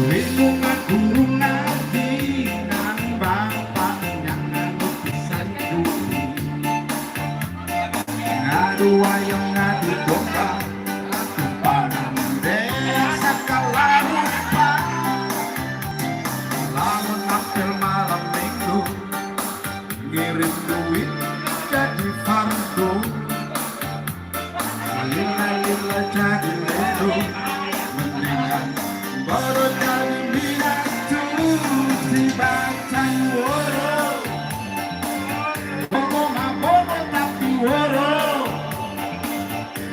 lingkungan burung nanti dan bapak yang bisa hidup ngadu ayam ngadu domba barang desa kalah lupa lamun apel malam minggu ngirim duit jadi fardu lila-lila jadi lesu mendingan baru jadi binatu si batang woro bobo mabobo tapi woro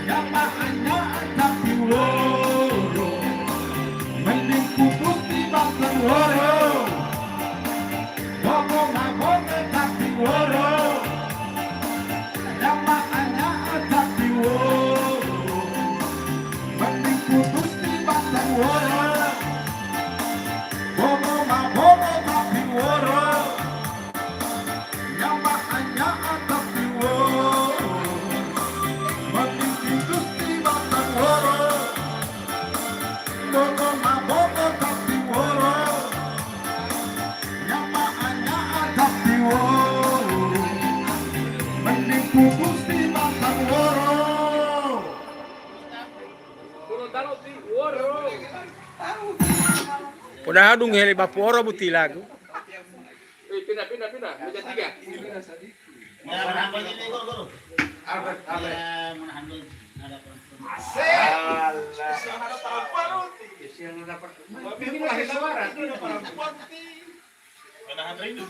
yamahannya tapi woro mending pupus di batang woro bobo mabobo tapi woro yamahannya tapi woro mending pupus di batang woro bobo mabobo tapi woro yamahannya tapi woro mending pupus di batang woro bobo mabobo tapi woro yamahannya tapi woro mending pupus di batang woro. Udah adung heli baporo buti lagu. Pindah. Meja 3. Ya, menahan ini guru. Albert. Ya, menahan dulu. Ada perempuan. Yang ada perempuan. Yang ada perempuan. Bikin lahir suara. Perempuan. Menahan rindu.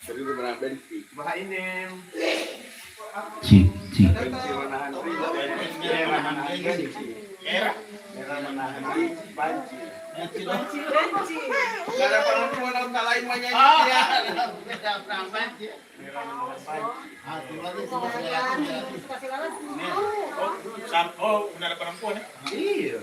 Serius menahan benci. Bah ini. Ci. Benci menahan rindu. Menahan benci. Era. Merah menahan benci. Benci. Gak ada perempuan yang lain menyanyi dia. Beda perang benci. Ah, tuh lagi oh, udah ada perempuan ya? Iya.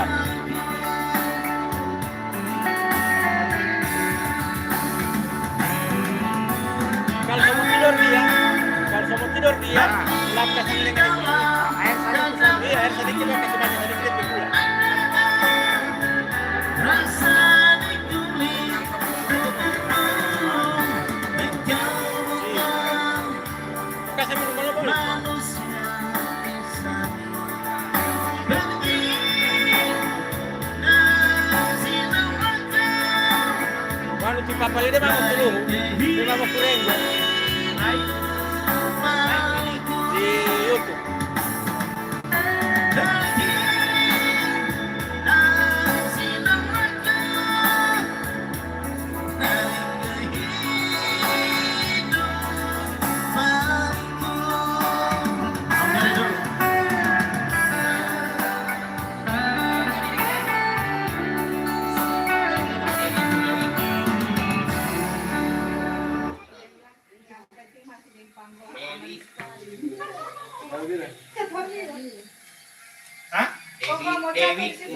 Iya. Kalau kamu tidur dia, kalau kamu tidur dia, lapkas ini dengan itu. Air sedikit. Iya, air sedikit kasih banyak sedikit pula. Kasih minum kalau boleh. Mano si Papa dia mau tulung, dia mau kurang. Di YouTube.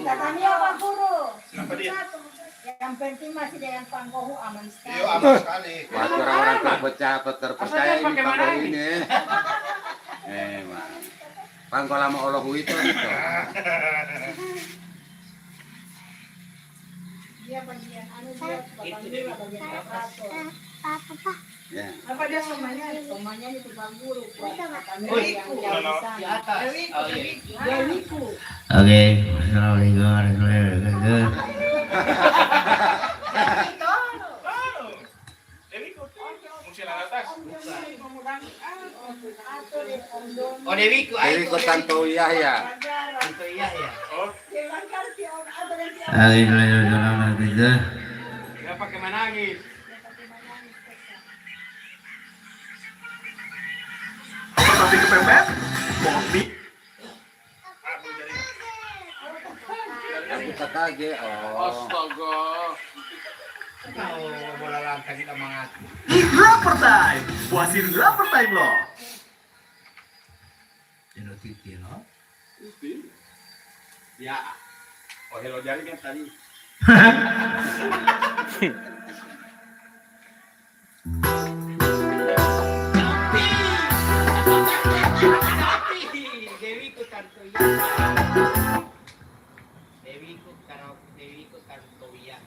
Katanya Pak Guru. Apa dia? Yang penting masih dengan pangkohu aman sekali. Iya, aman sekali. Buat orang-orang terpercaya Asal ini pakai mana pangkol ini? ini. Mah. Pangkol sama Olohu itu gitu. Dia bagian anu dia Bapak Guru bagian operator. Ya. Apa dia somanya? Somanya itu Pak Guru. Kami Oh, yang jauh di sana. Di atas. Oh iya. Dewiku. Oke, assalamualaikum warahmatullahi wabarakatuh. Oh Dewi ku Jadi ikut Tanto Yahya. Itu iya ya. Oke, assalamualaikum warahmatullahi wabarakatuh. Enggak pakai menangis. Tapi kepepet, kopi. Aku kage. Oh. Astaga. Kau bola langkah kita mangat. Rapper time, puasin rapper time lo. Hello Titi, no? Ya. Oh hello jari kan tadi. Dewi ku tanto ya. Dewi ku tanto ya.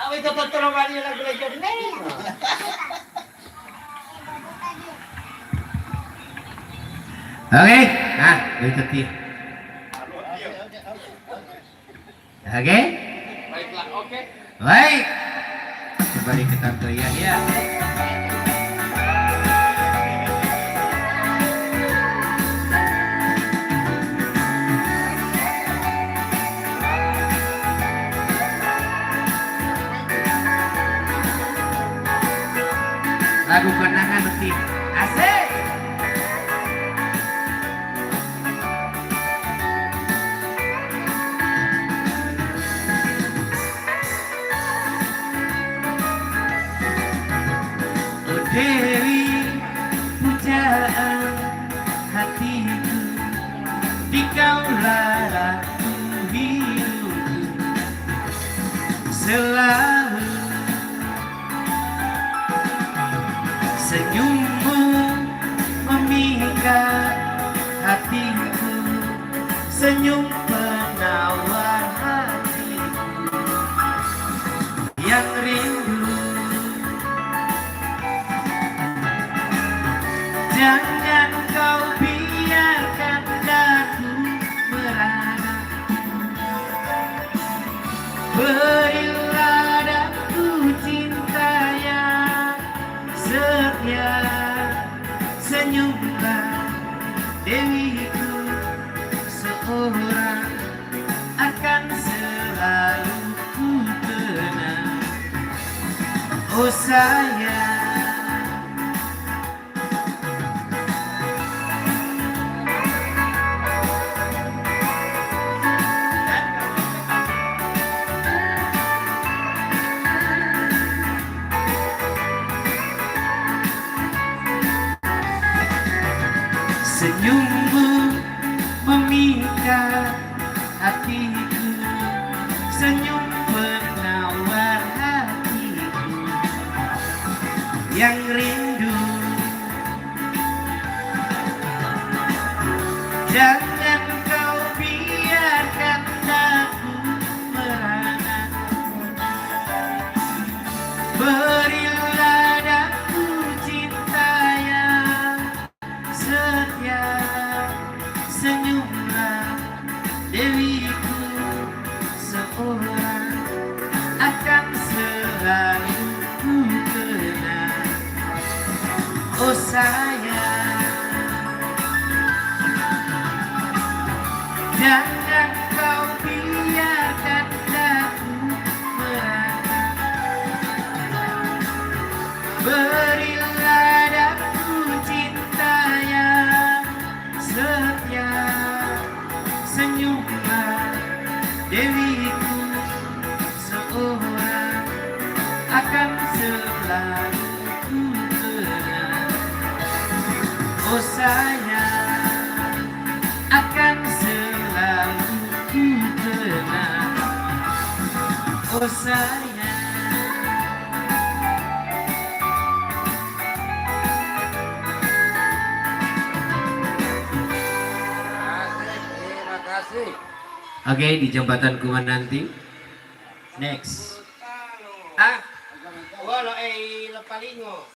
Awit itu tolong balik lagu legend nih. Oke, nah, itu Titi. Oke, Baiklah, oke. baik. Kembali ke Tanto Yahya. Lagu kenangan mesti asik. Oh Dewi, pujaan hatiku, di kaulah ratu hidupku, selalu senyummu memikat hatiku, senyum penawar hatiku yang rindu. Jangan kau biarkan daku merana, berilah daku cinta yang setia, senyumlah Dewiku, seorang akan selalu ku kenang. Oh sayang, Dewiku seorang akan selalu ku kenang. Oh sayang, jangan kau biarkan aku merana. Berilah daku cinta yang setia, senyumlah Dewiku seorang akan selalu ku kenang. Oh sayang, akan selalu ku kenang. Oh sayang. Terima kasih. Oke, di jembatan Kuman nanti. Next. Ah, wala lepalingo.